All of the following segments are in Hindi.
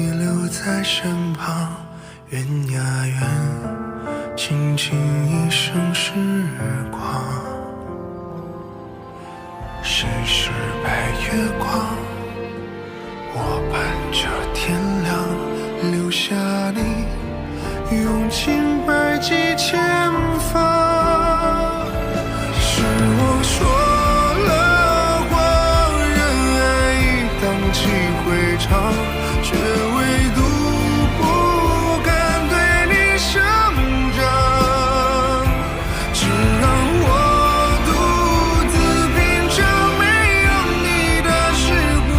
你留在身旁，远呀远，轻轻一声时光。世事白月光，我伴着天亮，留下你，用尽百计千方。是我说了谎，任爱已荡气回肠，却唯独不敢对你声张，只让我独自品尝没有你的时光。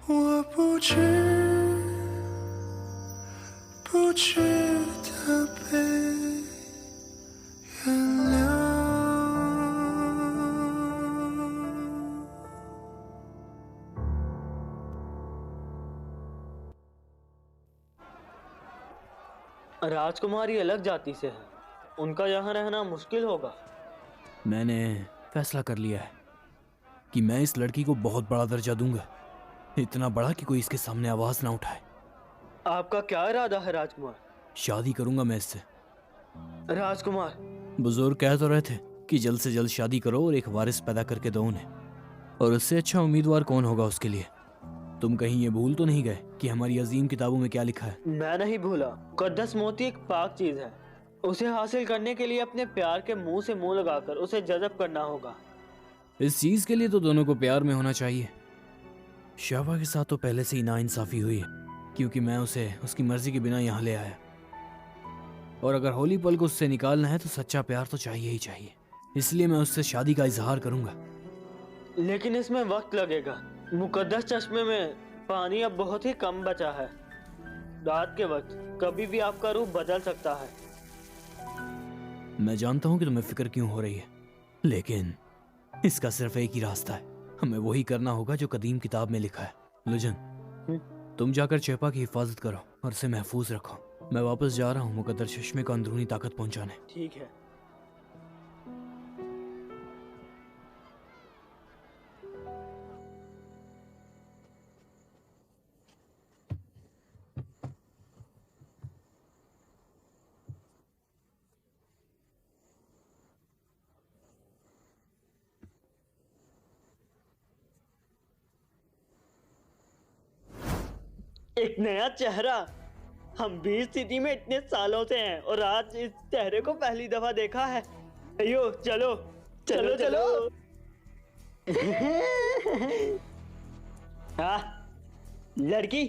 我不知的被原谅。राजकुमारी अलग जाति से है, उनका यहाँ रहना मुश्किल होगा। मैंने फैसला कर लिया है कि मैं इस लड़की को बहुत बड़ा दर्जा दूंगा, इतना बड़ा कि कोई इसके सामने आवाज ना उठाए। आपका क्या इरादा है राजकुमार? शादी करूंगा मैं इससे। राजकुमार, बुजुर्ग कह तो रहे थे कि जल्द से जल्द शादी करो और एक वारिस पैदा करके दो उन्हें, और उससे अच्छा उम्मीदवार कौन होगा उसके लिए। तुम कहीं ये भूल तो नहीं गए कि हमारी अजीम किताबों में क्या लिखा है? मैं नहीं भूला। मुकद्दस मोती एक पाक चीज है, उसे हासिल करने के लिए अपने प्यार के मुंह से मुंह लगाकर उसे जज़ब करना होगा। इस चीज के लिए तो दोनों को प्यार में होना चाहिए। शाबा के साथ तो पहले से ही नाइंसाफी हुई है, क्योंकि मैं उसे उसकी मर्जी के बिना यहाँ ले आया, और अगर होली पल को उससे निकालना है तो सच्चा प्यार तो चाहिए ही चाहिए। इसलिए मैं उससे शादी का इजहार करूंगा। लेकिन इसमें वक्त लगेगा। मुकद्दस चश्मे में पानी अब बहुत ही कम बचा है। रात के वक्त कभी भी आपका रूप बदल सकता है। मैं जानता हूं कि तुम्हें फिक्र क्यों हो रही है, लेकिन इसका सिर्फ एक ही रास्ता है। हमें वही करना होगा जो कदीम किताब में लिखा है। लुजन, तुम जाकर चेपा की हिफाजत करो और उसे महफूज रखो। मैं वापस जा रहा हूँ मुकद्दस चश्मे को अंदरूनी ताकत पहुंचाने। ठीक है। एक नया चेहरा। हम भी इस सिटी में इतने सालों से हैं और आज इस चेहरे को पहली दफा देखा है। अयो चलो चलो चलो। हाँ लड़की,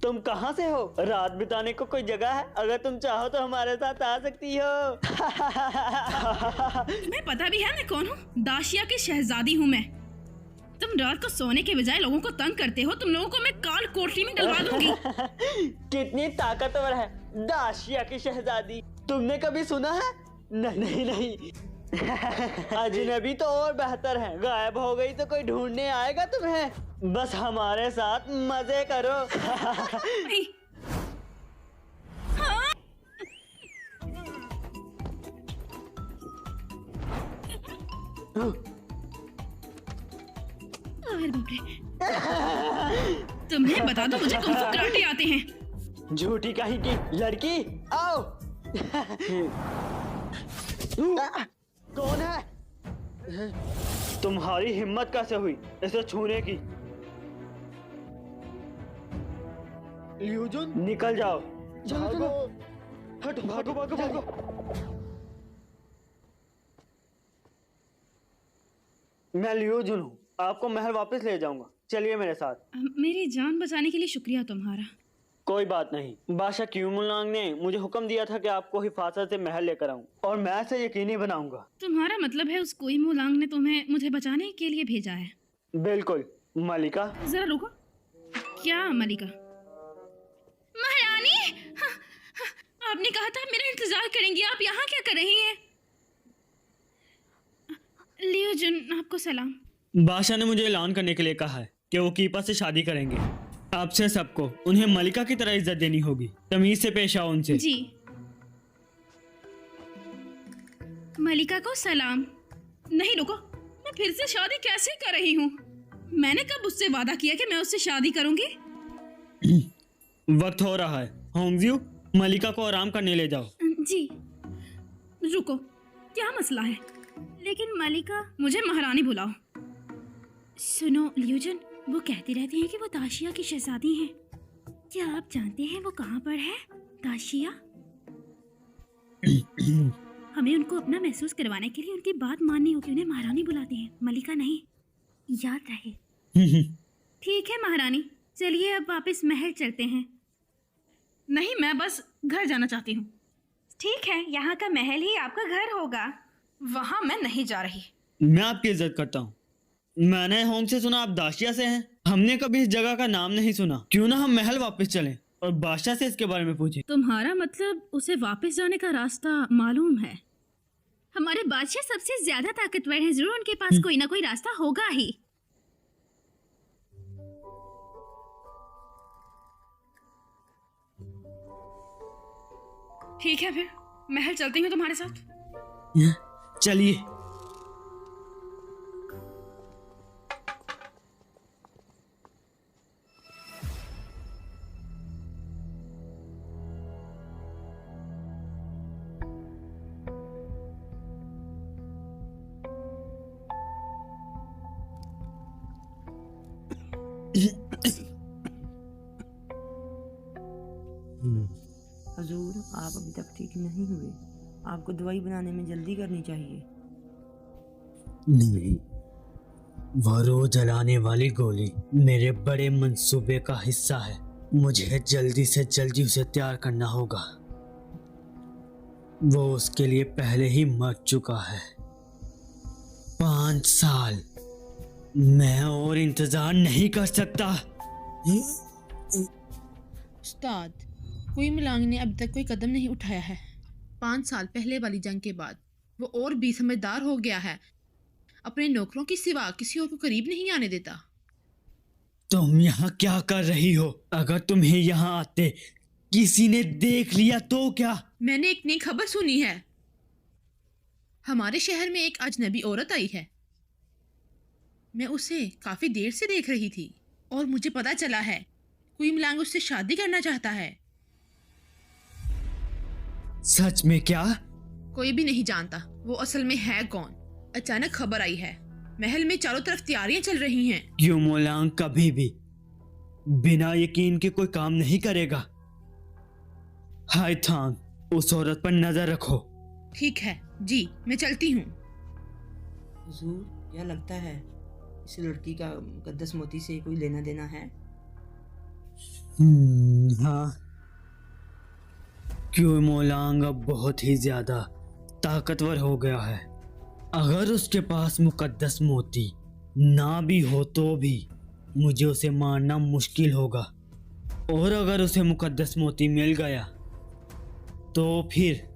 तुम कहाँ से हो? रात बिताने को कोई जगह है? अगर तुम चाहो तो हमारे साथ आ सकती हो। तुम्हें पता भी है मैं कौन हूँ? दाशिया की शहजादी हूँ मैं। तुम रात को सोने के बजाय लोगों को तंग करते हो। तुम लोगों को मैं काल कोठरी में डलवा दूंगी। कितनी ताकतवर है दाशिया की शहजादी, तुमने कभी सुना है? नहीं नहीं अजनबी तो और बेहतर है। गायब हो गई तो कोई ढूंढने आएगा तुम्हें। बस हमारे साथ मजे करो। अरे बाप रे। तुम्हें बता दो मुझे कुंफू कराटे आते हैं। झूठी कहीं की लड़की, आओ। कौन है? तुम्हारी हिम्मत कैसे हुई इसे छूने की? लियूजुन, निकल जाओ। भागो, हटो, भागो भागो भागो। मैं लियूजुन हूँ, आपको महल वापस ले जाऊंगा। चलिए मेरे साथ। मेरी जान बचाने के लिए शुक्रिया तुम्हारा। कोई बात नहीं। बादशाह क्यूमुलांग ने मुझे हुक्म दिया था कि आपको हिफाजत से महल लेकर आऊं, और मैं इसे यकीनी बनाऊंगा। तुम्हारा मतलब है उस कोई मुलांग ने तुम्हें मुझे बचाने के लिए भेजा है? बिल्कुल। मलिका, जरा रुको। क्या मलिका? महारानी, आपने कहा था मेरा इंतजार करेंगी। आप यहाँ क्या कर रही हैं? लियूजुन, आपको सलाम। बादशाह ने मुझे ऐलान करने के लिए कहा है कि वो कीपा से शादी करेंगे। आपसे सबको उन्हें मलिका की तरह इज्जत देनी होगी। तमीज से पेश आओ उनसे। जी। मलिका को सलाम। नहीं रुको, मैं फिर से शादी कैसे कर रही हूँ? मैंने कब उससे वादा किया कि मैं उससे शादी करूंगी? वक्त हो रहा है। होंगजियो, मलिका को आराम करने ले जाओ। जी रुको, क्या मसला है? लेकिन मलिका, मुझे महारानी बुलाओ। सुनो लियोजन, वो कहते रहते हैं कि वो दाशिया की शहजादी हैं। क्या आप जानते हैं वो कहाँ पर है? दाशिया? हमें उनको अपना महसूस करवाने के लिए उनकी बात माननी होगी। उन्हें महारानी बुलाते हैं, मलिका नहीं, याद रहे। ठीक है महारानी, चलिए अब वापस महल चलते हैं। नहीं, मैं बस घर जाना चाहती हूँ। ठीक है, यहाँ का महल ही आपका घर होगा, वहाँ मैं नहीं जा रही। मैं आपकी इज्जत करता हूँ। मैंने होम से सुना आप दाशिया से हैं। हमने कभी इस जगह का नाम नहीं सुना। क्यों ना हम महल वापस चलें और बादशाह से इसके बारे में पूछें। तुम्हारा मतलब उसे वापस जाने का रास्ता मालूम है? हमारे बादशाह सबसे ज्यादा ताकतवर हैं, जरूर उनके पास कोई ना कोई रास्ता होगा ही। ठीक है, फिर महल चलती हूँ तुम्हारे साथ। चलिए। हजूर, आप अभी तक ठीक नहीं हुए। आपको दवाई बनाने में जल्दी करनी चाहिए। नहीं, वो रोज जलाने वाली गोली मेरे बड़े मंसूबे का हिस्सा है। मुझे जल्दी से जल्दी उसे तैयार करना होगा। वो उसके लिए पहले ही मर चुका है। 5 साल मैं और इंतजार नहीं कर सकता। उस्ताद, कोई मिलांग ने अब तक कोई कदम नहीं उठाया है। 5 साल पहले वाली जंग के बाद वो और भी समझदार हो गया है। अपने नौकरों की सिवा किसी और को करीब नहीं आने देता। तुम यहाँ क्या कर रही हो? अगर तुम्हें यहाँ आते किसी ने देख लिया तो क्या? मैंने एक नई खबर सुनी है। हमारे शहर में एक अजनबी औरत आई है। मैं उसे काफी देर से देख रही थी और मुझे पता चला है कोई मिलांग उससे शादी करना चाहता है। सच में? क्या? कोई भी नहीं जानता वो असल में है कौन। अचानक खबर आई है। महल में चारों तरफ तैयारियां चल रही हैं। क्यों मोलांग कभी भी बिना यकीन के कोई काम नहीं करेगा। हाय थांग, उस औरत पर नजर रखो। ठीक है जी, मैं चलती हूँ। हजूर, क्या लगता है इस लड़की का मुकद्दस मोती से कोई लेना देना है? हाँ, क्यों मोलांग अब बहुत ही ज्यादा ताकतवर हो गया है। अगर उसके पास मुकद्दस मोती ना भी हो तो भी मुझे उसे मारना मुश्किल होगा। और अगर उसे मुकद्दस मोती मिल गया तो फिर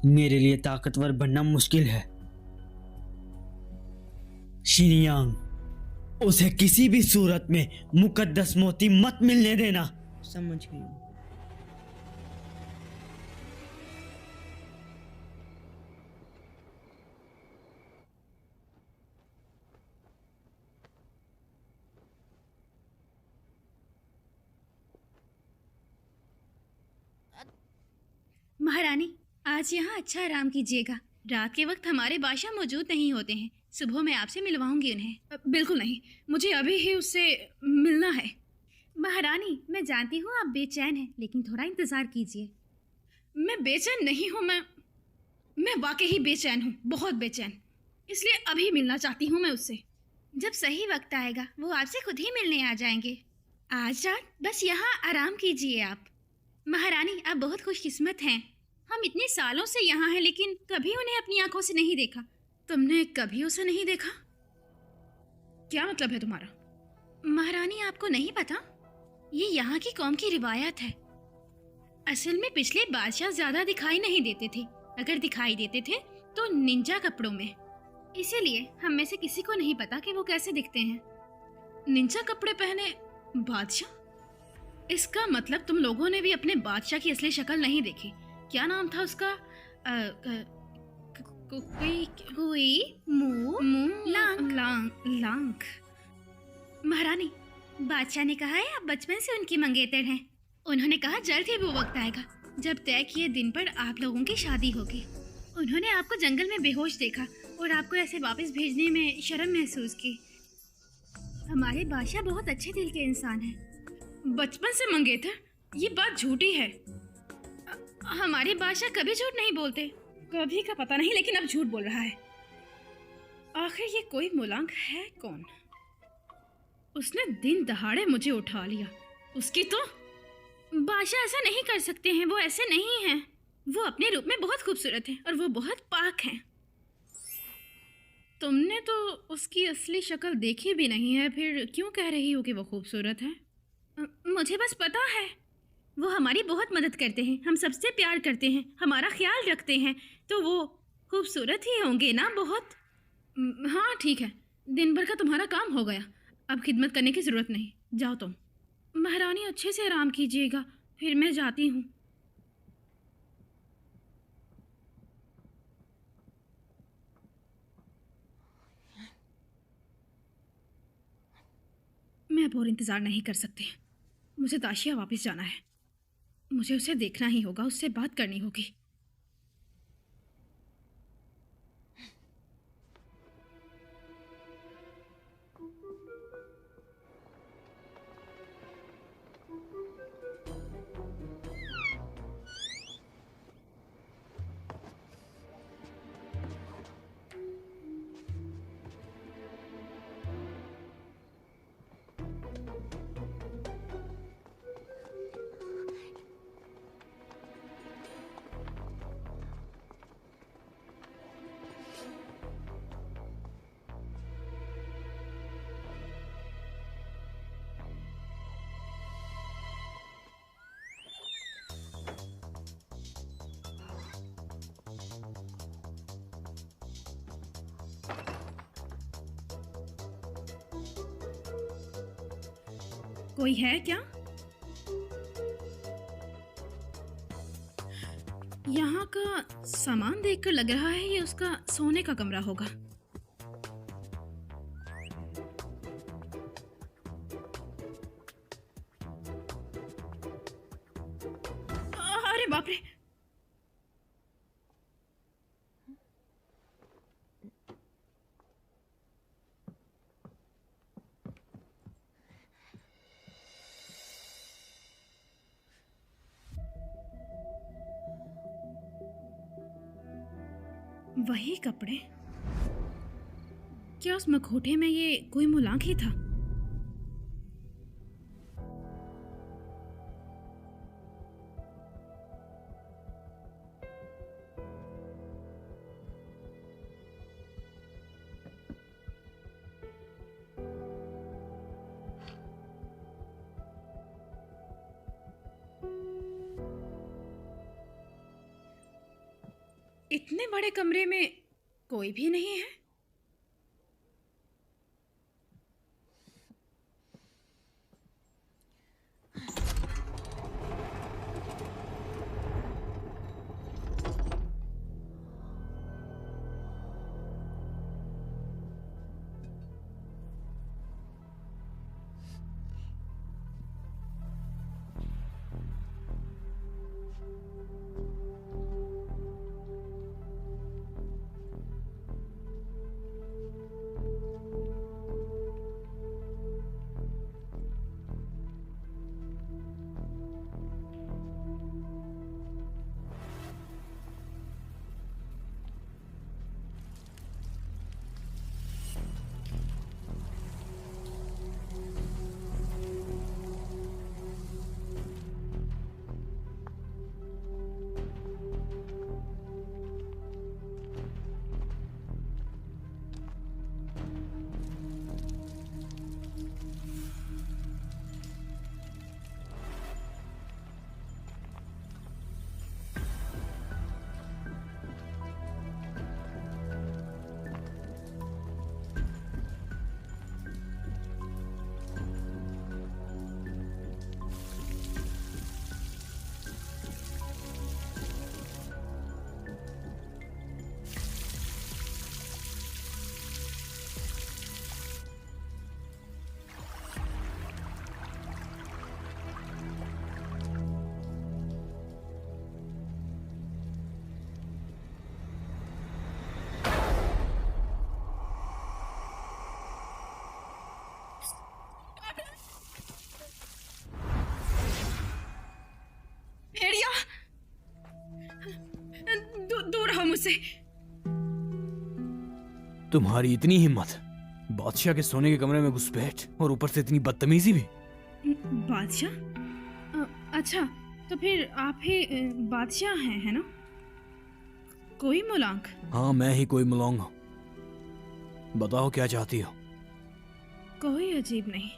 मेरे लिए ताकतवर बनना मुश्किल है। शिनियांग, उसे किसी भी सूरत में मुकद्दस मोती मत मिलने देना। समझ गई। महारानी, आज यहाँ अच्छा आराम कीजिएगा। रात के वक्त हमारे बादशाह मौजूद नहीं होते हैं। सुबह मैं आपसे मिलवाऊंगी उन्हें। बिल्कुल नहीं, मुझे अभी ही उससे मिलना है। महारानी, मैं जानती हूँ आप बेचैन हैं, लेकिन थोड़ा इंतजार कीजिए। मैं बेचैन नहीं हूँ, मैं वाकई ही बेचैन हूँ, बहुत बेचैन। इसलिए अभी मिलना चाहती हूँ मैं उससे। जब सही वक्त आएगा वो आपसे खुद ही मिलने आ जाएंगे। आज रात बस यहाँ आराम कीजिए आप। महारानी, आप बहुत खुशकिस्मत हैं। हम इतने सालों से यहाँ हैं लेकिन कभी उन्हें अपनी आंखों से नहीं देखा। तुमने कभी उसे नहीं देखा? क्या मतलब है तुम्हारा? महारानी, आपको नहीं पता? ये यहाँ की कौम की रिवायत है। असल में पिछले बादशाह ज्यादा दिखाई नहीं देते थे। अगर दिखाई देते थे तो निंजा कपड़ों में। इसीलिए हम में से किसी को नहीं पता कि वो कैसे दिखते हैं। निंजा कपड़े पहने बादशाह? इसका मतलब तुम लोगों ने भी अपने बादशाह की असली शक्ल नहीं देखी। क्या नाम था उसका? कुई हुई मुंह मुंह लांग लांग लांग। महारानी, बादशाह ने कहा है आप बचपन से उनकी मंगेतर हैं। उन्होंने कहा जल्द ही वो वक्त आएगा जब तय किए दिन पर आप लोगों की शादी होगी। उन्होंने आपको जंगल में बेहोश देखा और आपको ऐसे वापस भेजने में शर्म महसूस की। हमारे बादशाह बहुत अच्छे दिल के इंसान हैं। बचपन से मंगेतर, ये बात झूठी है। हमारे बादशाह कभी झूठ नहीं बोलते। कभी का पता नहीं, लेकिन अब झूठ बोल रहा है। आखिर ये कोई मुलांग है कौन? उसने दिन दहाड़े मुझे उठा लिया। उसकी तो बादशाह ऐसा नहीं कर सकते हैं, वो ऐसे नहीं हैं। वो अपने रूप में बहुत खूबसूरत हैं और वो बहुत पाक हैं। तुमने तो उसकी असली शक्ल देखी भी नहीं है, फिर क्यों कह रही हो कि वो खूबसूरत है? मुझे बस पता है वो हमारी बहुत मदद करते हैं, हम सबसे प्यार करते हैं, हमारा ख्याल रखते हैं, तो वो खूबसूरत ही होंगे ना बहुत। हाँ ठीक है, दिन भर का तुम्हारा काम हो गया, अब खिदमत करने की ज़रूरत नहीं, जाओ तुम। महारानी अच्छे से आराम कीजिएगा, फिर मैं जाती हूँ। मैं अब और इंतज़ार नहीं कर सकती, मुझे दाशिया वापस जाना है। मुझे उसे देखना ही होगा, उससे बात करनी होगी। कोई है क्या? यहाँ का सामान देखकर लग रहा है ये उसका सोने का कमरा होगा। अरे बाप रे! वही कपड़े, क्या उस मखोटे में ये कोई मुलांक ही था? इतने बड़े कमरे में कोई भी नहीं है। मुझसे। तुम्हारी इतनी हिम्मत, बादशाह के सोने के कमरे में घुसपैठ, और ऊपर से इतनी बदतमीजी भी। बादशाह? अच्छा, तो फिर आप ही बादशाह हैं, है ना? कोई मुलांक? हाँ, मैं ही कोई मुलांग हूँ। बताओ क्या चाहती हो? कोई अजीब नहीं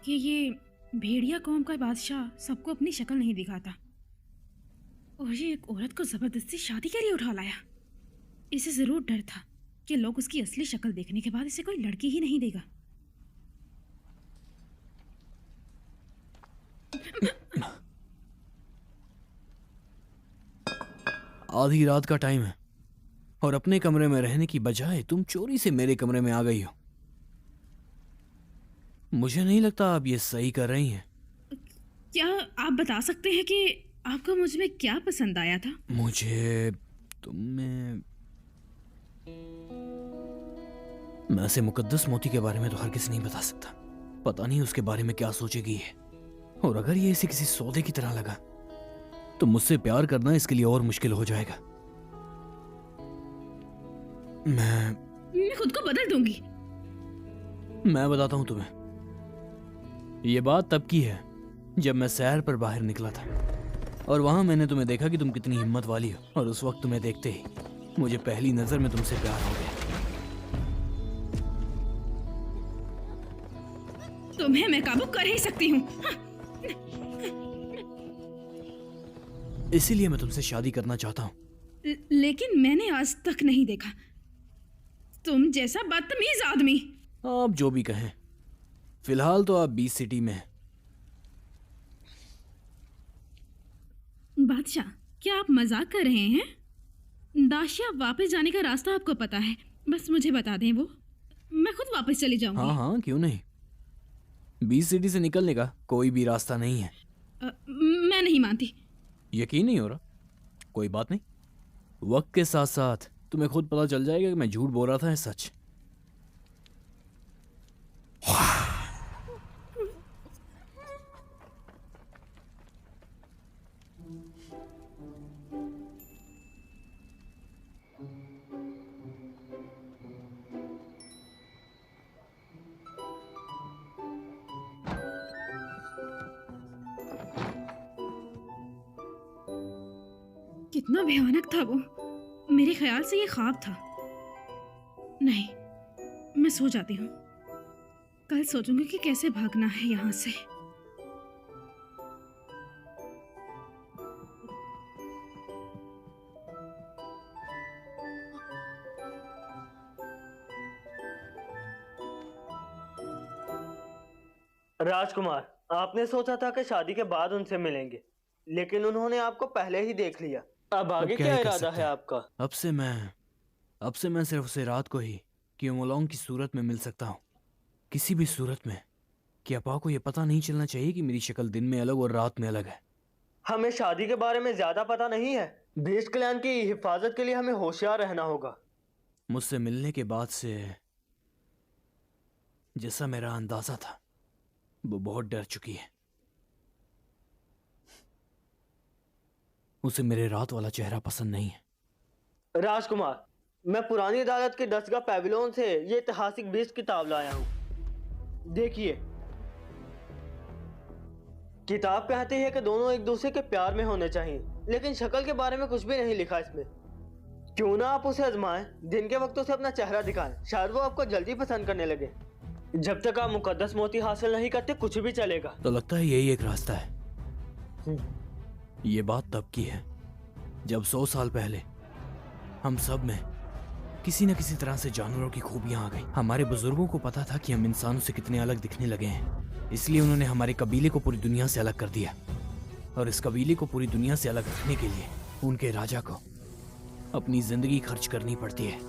कि ये भेड़िया कौम का बादशाह सबको अपनी शक्ल नहीं दिखाता, और ये एक औरत को जबरदस्ती शादी के लिए उठा लाया। इसे जरूर डर था कि लोग उसकी असली शक्ल देखने के बाद इसे कोई लड़की ही नहीं देगा। आधी रात का टाइम है और अपने कमरे में रहने की बजाय तुम चोरी से मेरे कमरे में आ गई हो। मुझे नहीं लगता आप ये सही कर रही हैं। क्या आप बता सकते हैं कि आपको मुझ में क्या पसंद आया था? मुझे तुम्हें, मैं से मुकद्दस मोती के बारे में तो हर किसी नहीं बता सकता। पता नहीं उसके बारे में क्या सोचेगी है, और अगर ये इसे किसी सौदे की तरह लगा तो मुझसे प्यार करना इसके लिए और मुश्किल हो जाएगा। मैं खुद को बदल दूंगी। मैं बताता हूं तुम्हें, ये बात तब की है जब मैं सैर पर बाहर निकला था, और वहां मैंने तुम्हें देखा कि तुम कितनी हिम्मत वाली हो, और उस वक्त तुम्हें देखते ही मुझे पहली नजर में तुमसे प्यार हो गया। तुम्हें मैं काबू कर ही सकती हूँ। इसीलिए मैं तुमसे शादी करना चाहता हूँ। लेकिन मैंने आज तक नहीं देखा तुम जैसा बदतमीज आदमी। आप जो भी कहें, फिलहाल तो आप 20 सिटी में हैं। बादशाह, क्या आप मजाक कर रहे हैं? दाशिया वापस जाने का रास्ता आपको पता है, बस मुझे बता दें, वो मैं खुद वापस चली जाऊंगी। हाँ हाँ, क्यों नहीं। 20 सिटी से निकलने का कोई भी रास्ता नहीं है। मैं नहीं मानती। यकीन नहीं हो रहा? कोई बात नहीं, वक्त के साथ साथ तुम्हें खुद पता चल जाएगा कि मैं झूठ बोल रहा था या सच। कितना भयानक था वो। मेरे ख्याल से ये ख्वाब था। नहीं, मैं सो जाती हूँ। कल सोचूंगी कि कैसे भागना है यहाँ से। राजकुमार, आपने सोचा था कि शादी के बाद उनसे मिलेंगे, लेकिन उन्होंने आपको पहले ही देख लिया। अब आगे क्या ही कर इरादा सकते है हैं? आपका? अब से मैं सिर्फ उसे रात को ही क्योमोलोंग की सूरत में मिल सकता हूँ, किसी भी सूरत में। कि अपा को यह पता नहीं चलना चाहिए कि मेरी शक्ल दिन में अलग और रात में अलग है। हमें शादी के बारे में ज्यादा पता नहीं है। बेस क्लैन की हिफाजत के लिए हमें होशियार रहना होगा। मुझसे मिलने के बाद से जैसा मेरा अंदाजा था, वो बहुत डर चुकी है। उसे मेरे रात वाला चेहरा पसंद नहीं है। राजकुमार, मैं पुरानी अदालत के दसगाह पैविलोन से ये ऐतिहासिक बेस किताब लाया हूँ। देखिए, किताब कहती है कि दोनों एक दूसरे के प्यार में होने चाहिए, लेकिन शक्ल के बारे में कुछ भी नहीं लिखा इसमें। क्यों ना आप उसे आजमाएं, दिन के वक्त उसे अपना चेहरा दिखाएं, शायद वो आपको जल्दी पसंद करने लगे। जब तक आप मुकद्दस मोती हासिल नहीं करते कुछ भी चलेगा। तो लगता है यही एक रास्ता है। ये बात तब की है जब 100 साल पहले हम सब में किसी न किसी तरह से जानवरों की खूबियां आ गई। हमारे बुजुर्गों को पता था कि हम इंसानों से कितने अलग दिखने लगे हैं, इसलिए उन्होंने हमारे कबीले को पूरी दुनिया से अलग कर दिया। और इस कबीले को पूरी दुनिया से अलग रखने के लिए उनके राजा को अपनी जिंदगी खर्च करनी पड़ती है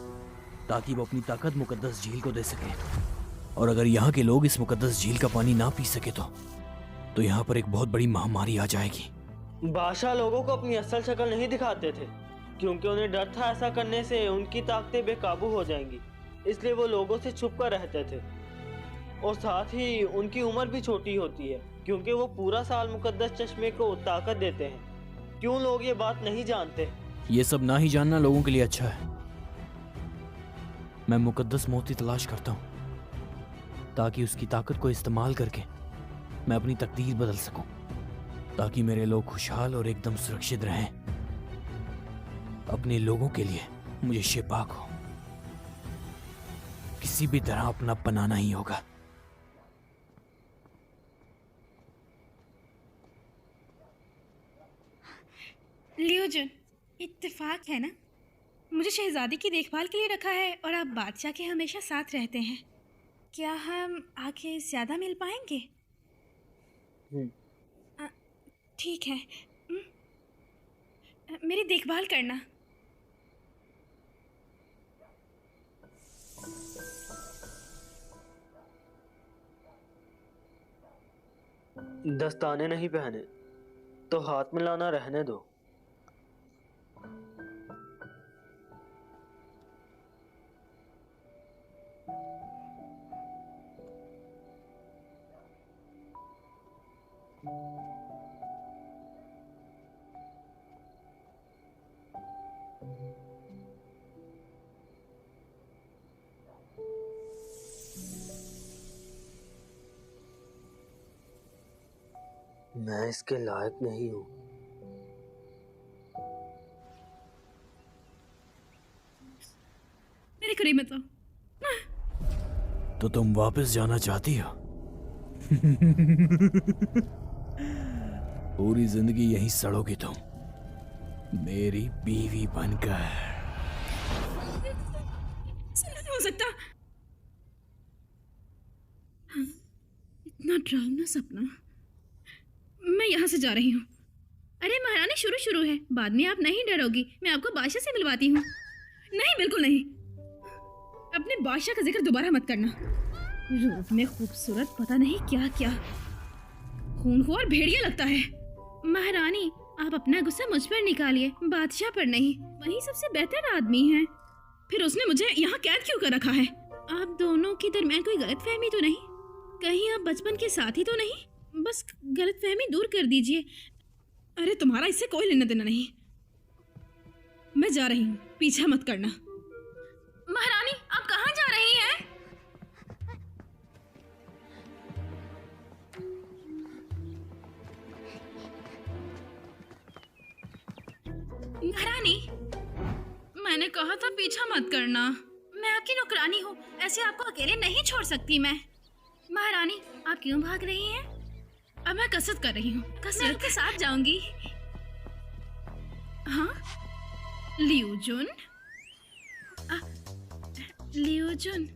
ताकि वो अपनी ताकत मुकद्दस झील को दे सके। और अगर यहाँ के लोग इस मुकद्दस झील का पानी ना पी सके तो यहाँ पर एक बहुत बड़ी महामारी आ जाएगी। बादशाह लोगों को अपनी असल शक्ल नहीं दिखाते थे क्योंकि उन्हें डर था ऐसा करने से उनकी ताकतें बेकाबू हो जाएंगी, इसलिए वो लोगों से छुप कर रहते थे। और साथ ही उनकी उम्र भी छोटी होती है क्योंकि वो पूरा साल मुकद्दस चश्मे को ताकत देते हैं। क्यों लोग ये बात नहीं जानते? ये सब ना ही जानना लोगों के लिए अच्छा है। मैं मुकद्दस मोती तलाश करता हूं ताकि उसकी ताकत को इस्तेमाल करके मैं अपनी तकदीर बदल सकूं, ताकि मेरे लोग खुशहाल और एकदम सुरक्षित रहें। अपने लोगों के लिए मुझे शिफा को किसी भी तरह अपना बनाना ही होगा। लियोजन, इत्तेफाक है ना, मुझे शहजादी की देखभाल के लिए रखा है और आप बादशाह के हमेशा साथ रहते हैं। क्या हम आगे ज़्यादा मिल पाएंगे? ठीक है। मेरी देखभाल करना। दस्ताने नहीं पहने तो हाथ मिलाना रहने दो। मैं इसके लायक नहीं हूँ। मेरे करीब मत आओ। तो तुम वापस जाना चाहती हो? पूरी जिंदगी यहीं सड़ोगी तुम, मेरी बीवी बनकर। ऐसा नहीं हो सकता। इतना डरावना सपना। मैं यहाँ से जा रही हूँ। अरे महारानी, शुरू है, बाद में आप नहीं डरोगी। मैं आपको बादशाह से मिलवाती हूँ। नहीं, बिल्कुल नहीं। अपने बादशाह का जिक्र दोबारा मत करना। रूप में खूबसूरत, पता नहीं क्या क्या, खूनखोर भेड़िया लगता है। महारानी, आप अपना गुस्सा मुझ पर निकालिए, बादशाह पर नहीं। वही सबसे बेहतर आदमी है। फिर उसने मुझे यहाँ कैद क्यों कर रखा है? आप दोनों के दरमियान कोई गलतफहमी तो नहीं? कहीं आप बचपन के साथी तो नहीं? बस गलतफहमी दूर कर दीजिए। अरे तुम्हारा इससे कोई लेना देना नहीं। मैं जा रही हूँ, पीछा मत करना। महारानी, आप कहाँ जा रही हैं? महारानी, मैंने कहा था पीछा मत करना। मैं आपकी नौकरानी हूँ, ऐसे आपको अकेले नहीं छोड़ सकती मैं। महारानी, आप क्यों भाग रही हैं? अब मैं कसरत कर रही हूँ, कसरत के साथ जाऊंगी। हाँ, लियोजुन, लियोजुन।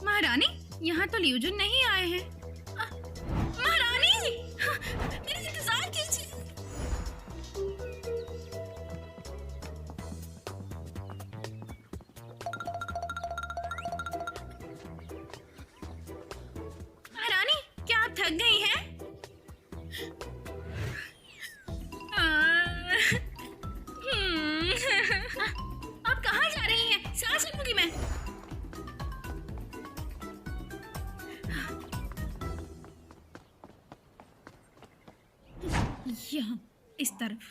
महारानी, यहाँ तो लियोजुन नहीं आए हैं। महारानी, मेरा इंतजार कीजिए। महारानी, क्या आप थक गई हैं? आप कहाँ जा रही हैं? सांस लूंगी मैं। यहाँ, इस तरफ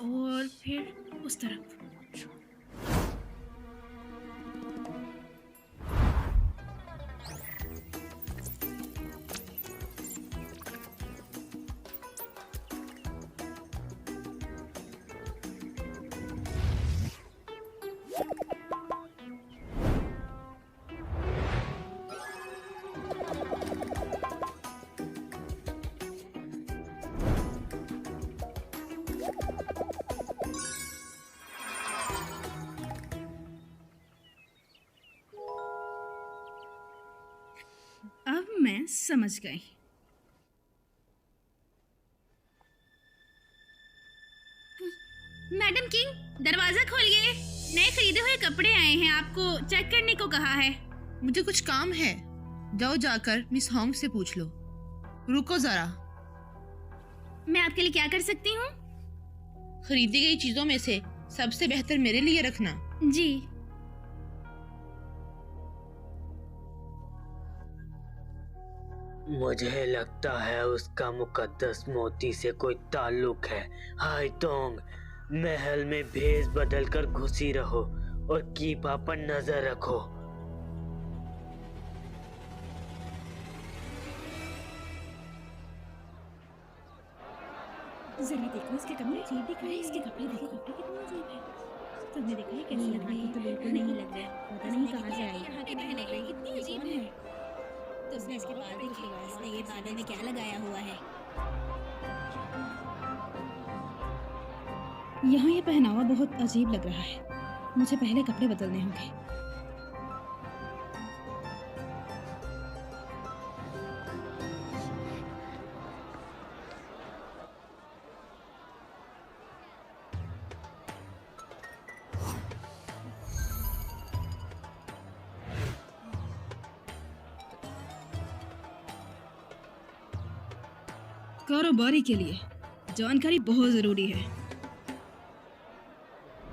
और फिर उस तरफ। अब मैं समझ गई। मैडम किंग, दरवाजा खोलिए। नए खरीदे हुए कपड़े आए हैं, आपको चेक करने को कहा है। मुझे कुछ काम है, जाओ जाकर मिस हॉन्ग से पूछ लो। रुको जरा, मैं आपके लिए क्या कर सकती हूँ? खरीदी गई चीजों में से सबसे बेहतर मेरे लिए रखना। जी। मुझे लगता है उसका मुकद्दस मोती से कोई ताल्लुक है। हाइतोंग, महल में भेष बदल कर घुसी रहो और कीपा पर नजर रखो। जरा देखो इसके कपड़े अजीब दिख रहे हैं। इसके कपड़े देखो, कपड़े कितने अजीब हैं। तुमने देखा है कैसे लग रही है? तो बिल्कुल नहीं लग रहा है, पता नहीं कहाँ से आई। यहाँ की नहीं लग रही, कितनी अजीब है। तुमने इसके बाल देखे? इसने ये बालों में क्या लगाया हुआ है? यहाँ ये पहनावा बहुत अजीब लग रहा है। मुझे पहले कपड़े बदलने होंगे। कारोबारी के लिए जानकारी बहुत जरूरी है।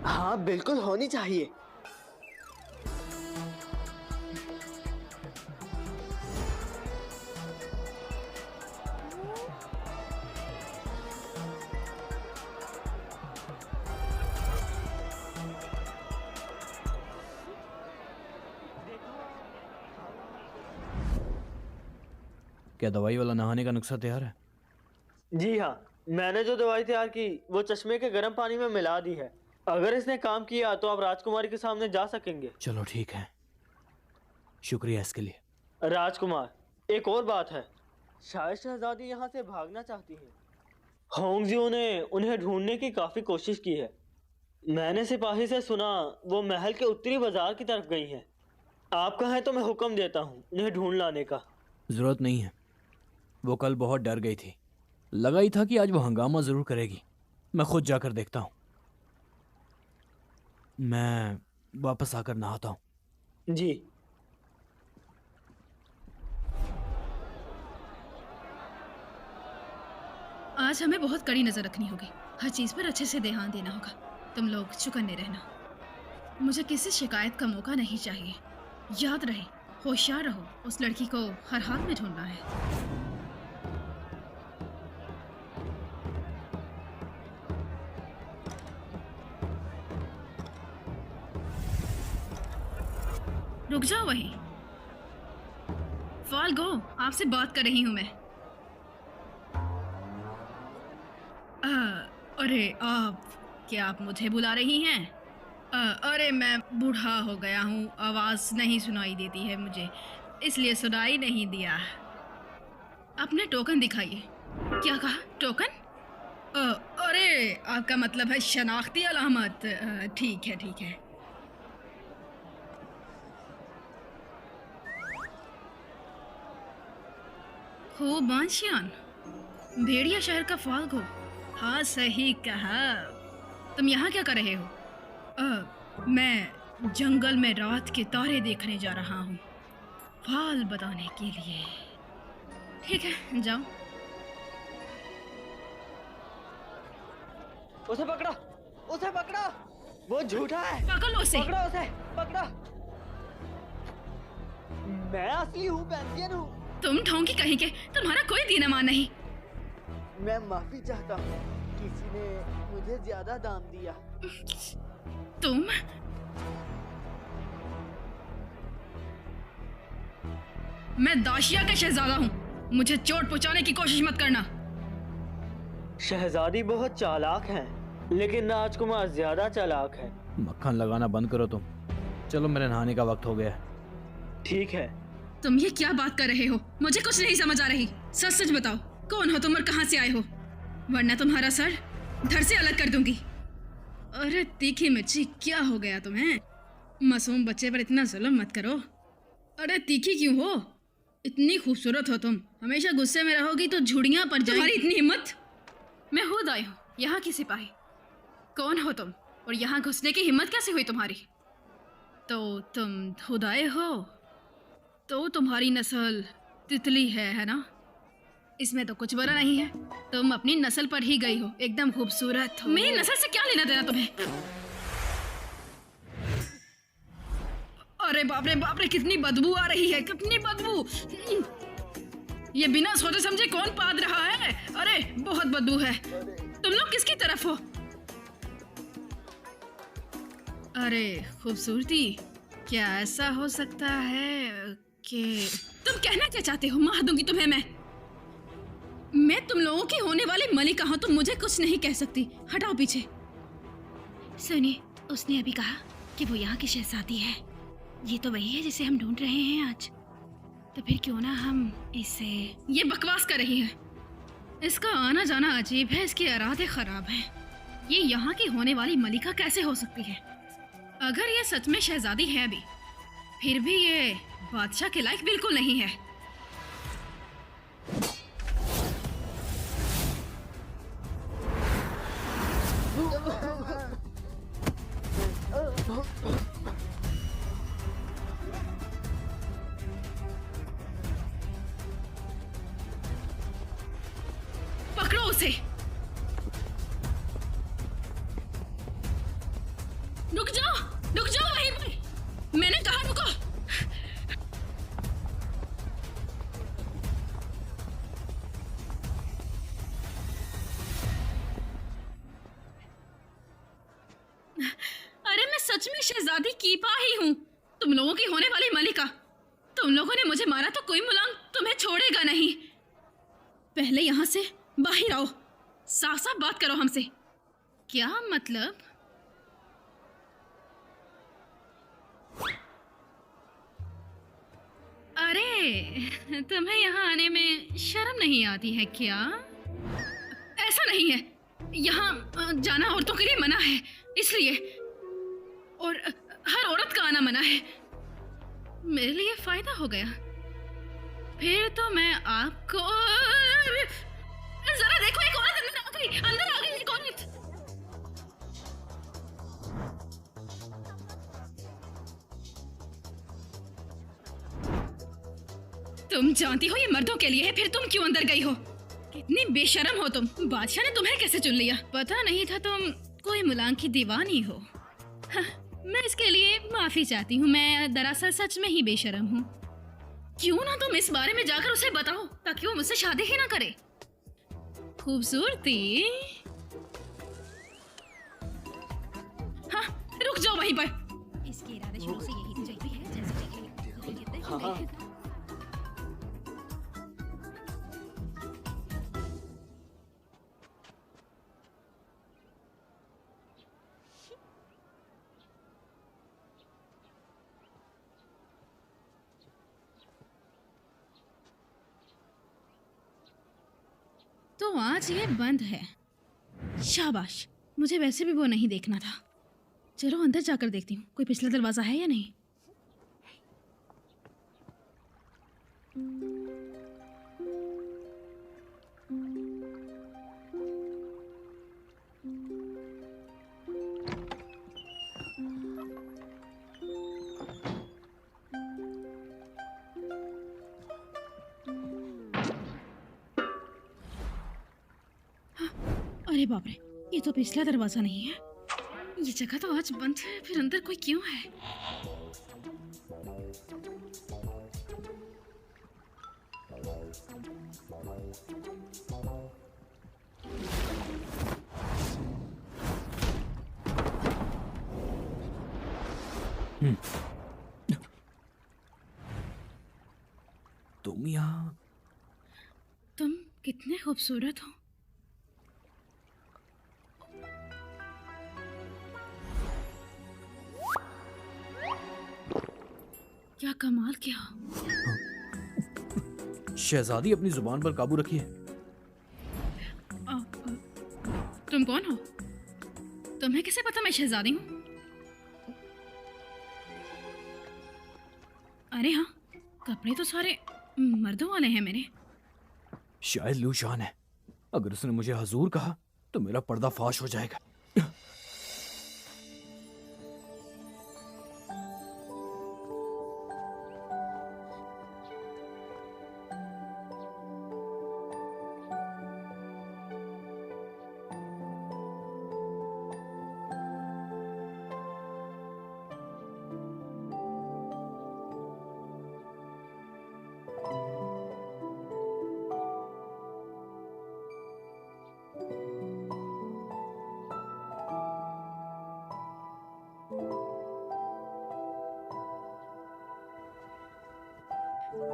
हाँ बिल्कुल होनी चाहिए। क्या दवाई वाला नहाने का नुस्खा तैयार है? जी हाँ, मैंने जो दवाई तैयार की वो चश्मे के गर्म पानी में मिला दी है। अगर इसने काम किया तो आप राजकुमारी के सामने जा सकेंगे। चलो ठीक है, शुक्रिया इसके लिए। राजकुमार, एक और बात है। शायद शहजादी यहाँ से भागना चाहती है। होंगजियो ने उन्हें ढूंढने की काफी कोशिश की है। मैंने सिपाही से सुना वो महल के उत्तरी बाजार की तरफ गई हैं। आप कहें तो मैं हुक्म देता हूँ उन्हें ढूंढ लाने का। जरूरत नहीं है, वो कल बहुत डर गई थी। लगा ही था कि आज वो हंगामा जरूर करेगी। मैं खुद जाकर देखता हूँ। मैं वापस आकर नहाता हूँ। जी। आज हमें बहुत कड़ी नजर रखनी होगी। हर चीज पर अच्छे से ध्यान देना होगा। तुम लोग चौकन्ने रहना। मुझे किसी शिकायत का मौका नहीं चाहिए। याद रहे, होशियार रहो। उस लड़की को हर हाल में ढूंढना है। रुक जाओ वहीं। फाल्गो, आपसे बात कर रही हूँ मैं। अरे क्या आप मुझे बुला रही हैं? अरे मैं बूढ़ा हो गया हूँ, आवाज़ नहीं सुनाई देती है मुझे, इसलिए सुनाई नहीं दिया। अपने टोकन दिखाइए। क्या कहा? टोकन? अरे आपका मतलब है शनाख्ती अलामत। ठीक है ठीक है। हो बांशियान, भेड़िया शहर का फाल्गो। हाँ सही कहा। तुम यहाँ क्या कर रहे हो? मैं जंगल में रात के तारे देखने जा रहा हूँ, फाल बताने के लिए। ठीक है, जाओ। उसे पकड़ा, उसे पकड़ा। वो झूठा है। पकड़ लो उसे। पकड़ा उसे, पकड़ा। मैं असली हूँ, पेंसियन हूँ। तुम ढोंगी कहीं के, तुम्हारा कोई दीन ईमान नहीं। मैं माफी चाहता हूँ, किसी ने मुझे ज्यादा दाम दिया। तुम मैं दाशिया का शहजादा हूँ। मुझे चोट पहुँचाने की कोशिश मत करना। शहजादी बहुत चालाक हैं, लेकिन राजकुमार ज्यादा चालाक है। मक्खन लगाना बंद करो तुम। चलो, मेरे नहाने का वक्त हो गया है। ठीक है। तुम ये क्या बात कर रहे हो? मुझे कुछ नहीं समझ आ रही। सच सच बताओ, कौन हो तुम और कहाँ से आए हो? वरना तुम्हारा सर धड़ से अलग कर दूंगी। अरे तीखी मिर्ची, क्या हो गया तुम्हें? मासूम बच्चे पर इतना जुल्म मत करो। अरे तीखी क्यों हो? इतनी खूबसूरत हो तुम। हमेशा गुस्से में रहोगी तो झुड़ियां पड़ जाएंगी। तुम्हारी इतनी हिम्मत? मैं खुद आई हूँ, यहाँ की सिपाही। कौन हो तुम और यहाँ घुसने की हिम्मत कैसे हुई तुम्हारी? तो तुम खुद आए हो? तो तुम्हारी नस्ल तितली है ना? इसमें तो कुछ बुरा नहीं है। तुम अपनी नस्ल पर ही गई हो, एकदम खूबसूरत हो। मेरी नस्ल से क्या लेना देना तुम्हें? अरे बाप रे, कितनी बदबू आ रही है, कितनी बदबू। ये बिना सोचे समझे कौन पाद रहा है? अरे बहुत बदबू है। तुम लोग किसकी तरफ हो? अरे खूबसूरती, क्या ऐसा हो सकता है कि तुम कहना क्या चाहते हो? मार दूंगी तुम्हें मैं तुम लोगों की होने वाली मलिका हूं, तुम मुझे कुछ नहीं कह सकती। हटाओ पीछे। सुनिए, उसने अभी कहा कि वो यहाँ की शहजादी है। ये तो वही है जिसे हम ढूंढ रहे हैं आज। तो फिर क्यों ना हम इसे... ये बकवास कर रही है। इसका आना जाना अजीब है, इसके इरादे खराब हैं। ये यहाँ की होने वाली मलिका कैसे हो सकती है? अगर ये सच में शहजादी है भी, फिर भी ये बादशाह के लायक बिल्कुल नहीं है। पकड़ो उसे। रुक जाओ वहीं पे। मैंने कहा रुको। अरे मैं सच में शहजादी कीपा ही हूँ, तुम लोगों की होने वाली मलिका। तुम लोगों ने मुझे मारा तो कोई मुलांग तुम्हें छोड़ेगा नहीं। पहले यहाँ से बाहर आओ, साफ साफ बात करो हमसे। क्या मतलब? अरे तुम्हें यहाँ आने में शर्म नहीं आती है क्या? ऐसा नहीं है, यहाँ जाना औरतों के लिए मना है, इसलिए। और हर औरत का आना मना है। मेरे लिए फायदा हो गया। फिर तो मैं आपको... जरा देखो, एक औरत अंदर आ गई एक औरत। तुम जानती हो ये मर्दों के लिए है, फिर तुम क्यों अंदर गई हो? कितनी बेशर्म हो तुम। बादशाह ने तुम्हें कैसे चुन लिया? पता नहीं था तुम कोई मुलांग की दीवानी हो। हाँ, मैं इसके लिए माफी चाहती हूँ। मैं दरअसल सच में ही बेशर्म हूँ। क्यों ना तुम इस बारे में जाकर उसे बताओ, ताकि वो मुझसे शादी ही ना करे। खूबसूरती, हाँ रुक जाओ वहीं पर। इसके इरादे शुरू से यही तो चलती है, जैसे हाँ। तो आज ये बंद है। शाबाश, मुझे वैसे भी वो नहीं देखना था। चलो अंदर जाकर देखती हूँ कोई पिछला दरवाजा है या नहीं। अरे बाप रे, ये तो पिछला दरवाजा नहीं है। ये जगह तो आज बंद है, फिर अंदर कोई क्यों है? तुम यहाँ? तुम कितने खूबसूरत हो। क्या कमाल किया। शहजादी, अपनी जुबान पर काबू रखिए। तुम कौन हो? तुम्हें कैसे पता मैं शहजादी हूँ? अरे हाँ, कपड़े तो सारे मर्दों वाले हैं मेरे। शायद लूशान है। अगर उसने मुझे हजूर कहा तो मेरा पर्दा फाश हो जाएगा।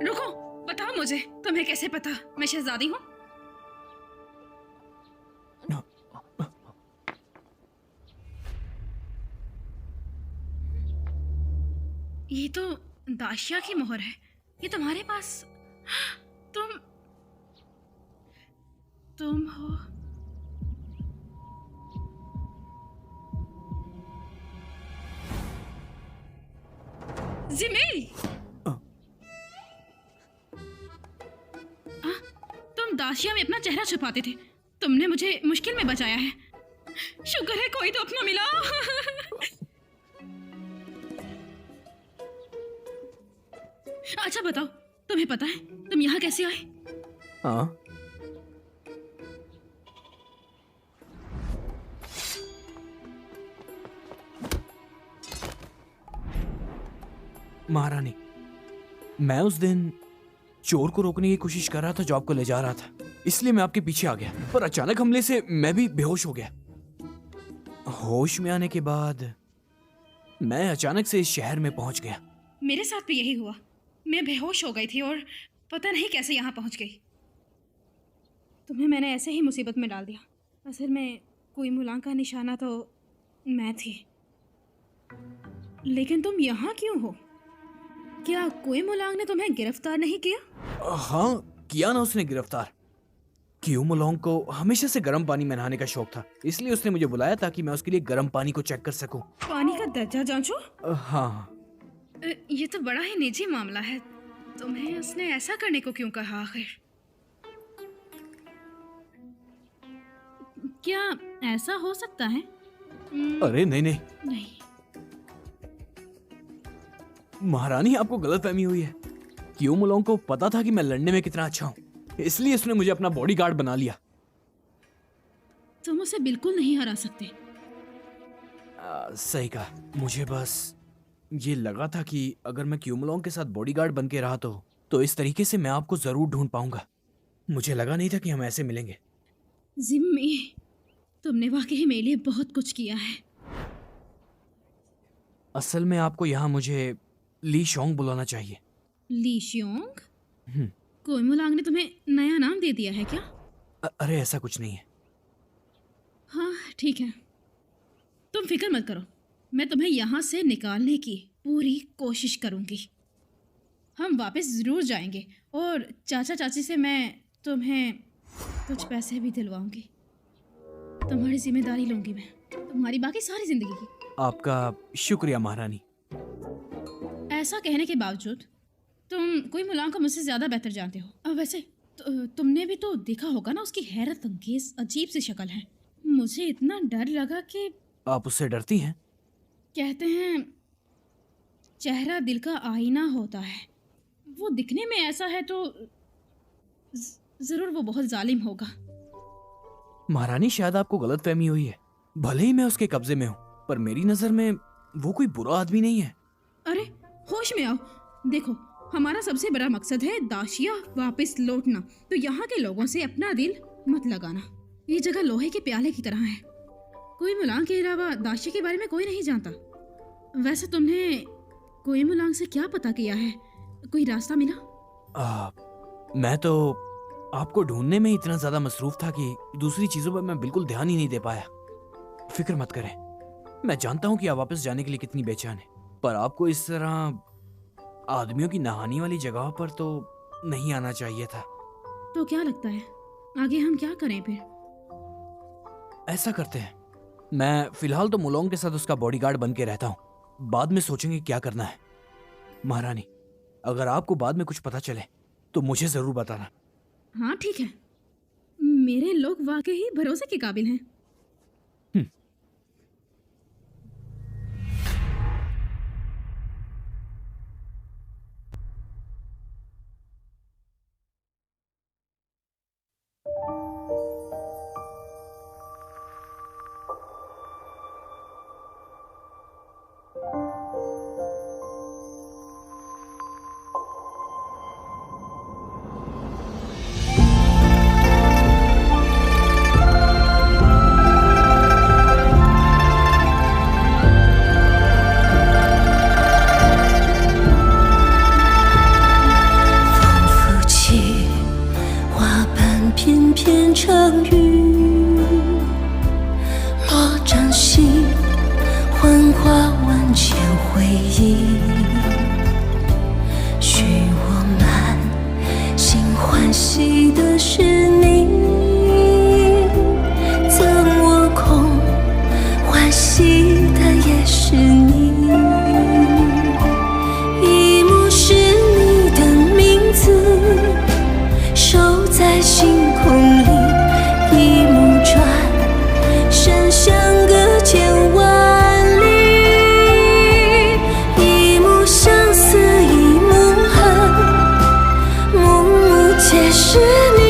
रुको, बताओ मुझे, तुम्हें कैसे पता मैं शहजादी हूँ? ये तो दाशिया की मोहर है। ये तुम्हारे पास, तुम हो? जिमील! तुम दाशिया में अपना चेहरा छुपाते थे। तुमने मुझे मुश्किल में बचाया है। शुक्र है कोई तो अपना मिला। अच्छा बताओ, तुम्हें पता है तुम यहाँ कैसे आए? हाँ, महारानी, मैं उस दिन चोर को रोकने की कोशिश कर रहा था जो आपको ले जा रहा था, इसलिए मैं आपके पीछे आ गया, पर अचानक हमले से मैं भी बेहोश हो गया। होश में आने के बाद मैं अचानक से इस शहर में पहुंच गया। मेरे साथ भी यही हुआ। मैं बेहोश हो गई थी और पता नहीं कैसे यहाँ पहुँच गई। तुम्हें मैंने ऐसे ही मुसीबत में डाल दिया। असल में कोई मुलांग का निशाना तो मैं थी। लेकिन तुम यहाँ क्यों हो? क्या कोई मुलांग ने तुम्हें गिरफ्तार नहीं किया? हाँ, किया ना उसने गिरफ्तार। क्यू मुलोंग को हमेशा से गर्म पानी में नहाने का शौक था, इसलिए उसने मुझे बुलाया ताकि मैं उसके लिए गर्म पानी को चेक कर सकूं। पानी का दर्जा जांचो? हाँ। ये तो बड़ा ही निजी मामला है। तुम्हें उसने ऐसा करने को क्यों कहा आखिर? क्या ऐसा हो सकता है? अरे नहीं नहीं नहीं। महारानी, आपको गलतफहमी हुई है। क्यू मुलोंग को पता था कि मैं लड़ने में कितना अच्छा हूँ, इसलिए उसने मुझे अपना बॉडीगार्ड बना लिया। तुम उसे बिल्कुल नहीं हरा सकते। सही कहा। मुझे बस ये लगा था कि अगर मैं क्यू मुलोंग के साथ बॉडीगार्ड बन के रहा तो इस तरीके से मैं आपको जरूर ढूंढ पाऊंगा। मुझे लगा नहीं था कि हम ऐसे मिलेंगे। जिम्मी, तुमने वाकई मेरे लिए बहुत कुछ किया है। असल में आपको यहाँ मुझे ली शोंग बुलाना चाहिए। ली शियोंग? कोई मुलांग ने तुम्हें नया नाम दे दिया है क्या? अरे ऐसा कुछ नहीं है। हाँ ठीक है, तुम फिक्र मत करो, मैं तुम्हें यहाँ से निकालने की पूरी कोशिश करूँगी। हम वापस ज़रूर जाएंगे और चाचा चाची से मैं तुम्हें कुछ पैसे भी दिलवाऊंगी। तुम्हारी जिम्मेदारी लूँगी मैं, तुम्हारी बाकी सारी ज़िंदगी की। आपका शुक्रिया महारानी। ऐसा कहने के बावजूद तुम कोई मुलांग को मुझसे ज़्यादा बेहतर जानते हो। अब वैसे तुमने भी तो देखा होगा ना, उसकी हैरत अंगेज अजीब सी शक्ल है। मुझे इतना डर लगा कि। आप उससे डरती हैं? कहते हैं चेहरा दिल का आईना होता है। वो दिखने में ऐसा है तो जरूर वो बहुत जालिम होगा। महारानी, शायद आपको गलतफहमी हुई है। भले ही मैं उसके कब्जे में हूँ, पर मेरी नजर में वो कोई बुरा आदमी नहीं है। अरे होश में आओ। देखो, हमारा सबसे बड़ा मकसद है दाशिया वापस लौटना, तो यहाँ के लोगों से अपना दिल मत लगाना। ये जगह लोहे के प्याले की तरह है। कोई मुलांग के अलावा दाशिया के बारे में कोई नहीं जानता। वैसे तुमने कोई मुलांग से क्या पता किया है? कोई रास्ता मिला? मैं तो आपको ढूंढने में इतना ज्यादा मसरूफ था कि दूसरी चीजों पर मैं बिल्कुल ध्यान ही नहीं दे पाया। फिक्र मत करें, मैं जानता हूँ कि आप वापस जाने के लिए कितनी बेचैन है, पर आपको इस तरह आदमियों की नहाने वाली जगह पर तो नहीं आना चाहिए था। तो क्या लगता है आगे हम क्या करें फिर? ऐसा करते हैं, मैं फिलहाल तो मुलोंग के साथ उसका बॉडीगार्ड बन के रहता हूँ, बाद में सोचेंगे क्या करना है। महारानी, अगर आपको बाद में कुछ पता चले तो मुझे जरूर बताना। हाँ ठीक है, मेरे लोग वाकई भरोसे के काबिल हैं। 化万千回忆，许我满心欢喜的是你，赠我空欢喜的也是你。一幕是你的名字，守在星空里，一幕转身相隔千万里，一幕相思一幕恨，幕幕皆是你，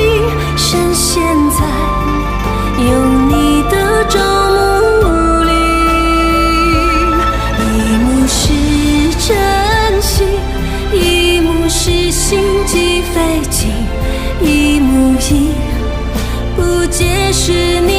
深陷在有你的朝暮里。一幕是真情，一幕是心悸费劲，一幕已不解是你。